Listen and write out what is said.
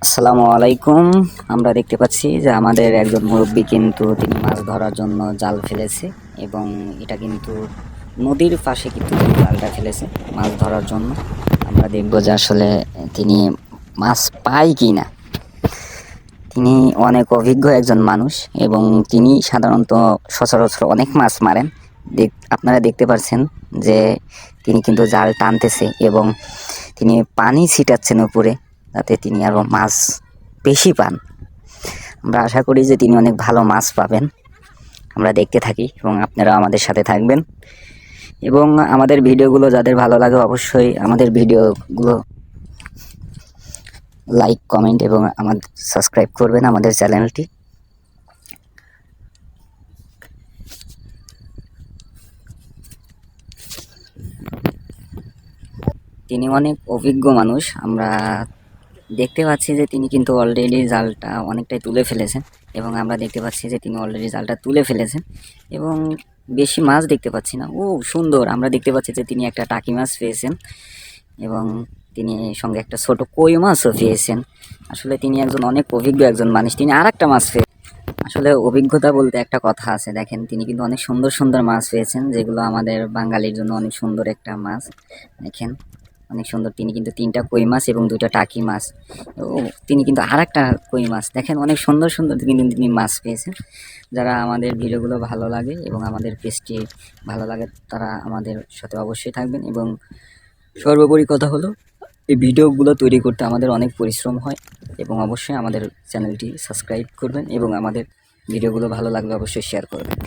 আসসালামু আলাইকুম। আমরা দেখতে পাচ্ছি যে আমাদের একজন মুরব্বী কিন্তু তিনি মাছ ধরার জন্য জাল ফেলেছে এবং এটা কিন্তু নদীর পাশে কিন্তু তিনি জালটা ফেলেছে মাছ ধরার জন্য। আমরা দেখব যে আসলে তিনি মাছ পায় কি না। তিনি অনেক অভিজ্ঞ একজন মানুষ এবং তিনি সাধারণত সচরাচর অনেক মাছ মারেন। আপনারা দেখতে পাচ্ছেন যে তিনি কিন্তু জাল টানতেছে এবং তিনি পানি ছিটাচ্ছেন উপরে, যাতে তিনি আরও মাছ বেশি পান। আমরা আশা করি যে তিনি অনেক ভালো মাছ পাবেন। আমরা দেখতে থাকি এবং আপনারা আমাদের সাথে থাকবেন এবং আমাদের ভিডিওগুলো যাদের ভালো লাগে অবশ্যই আমাদের ভিডিওগুলো লাইক, কমেন্ট এবং আমাদের সাবস্ক্রাইব করবেন আমাদের চ্যানেলটি। তিনি অনেক অভিজ্ঞ মানুষ। আমরা দেখতে পাচ্ছি যে তিনি কিন্তু অলরেডি জালটা অনেকটাই তুলে ফেলেছেন এবং আমরা দেখতে পাচ্ছি যে তিনি অলরেডি জালটা তুলে ফেলেছেন এবং বেশি মাছ দেখতে পাচ্ছি না। ও সুন্দর! আমরা দেখতে পাচ্ছি যে তিনি একটা টাকি মাছ পেয়েছেন এবং তিনি সঙ্গে একটা ছোট কই মাছও পেয়েছেন। আসলে তিনি একজন অনেক অভিজ্ঞ একজন মানুষ। তিনি আর একটা মাছ পেয়েছেন। আসলে অভিজ্ঞতা বলতে একটা কথা আছে, দেখেন তিনি কিন্তু অনেক সুন্দর সুন্দর মাছ পেয়েছেন, যেগুলো আমাদের বাঙালির জন্য অনেক সুন্দর একটা মাছ। দেখেন অনেক সুন্দর। তিনি কিন্তু 3টা কই মাছ এবং 2টা টাকি মাছ। ও তিনি কিন্তু আর একটা কই মাছ, দেখেন অনেক সুন্দর সুন্দর কিন্তু তিনি মাছ পেয়েছেন। যারা আমাদের ভিডিওগুলো ভালো লাগে এবং আমাদের পেজটি ভালো লাগে তারা আমাদের সাথে অবশ্যই থাকবেন। এবং সর্বোপরি কথা হলো, এই ভিডিওগুলো তৈরি করতে আমাদের অনেক পরিশ্রম হয় এবং অবশ্যই আমাদের চ্যানেলটি সাবস্ক্রাইব করবেন এবং আমাদের ভিডিওগুলো ভালো লাগলে অবশ্যই শেয়ার করবেন।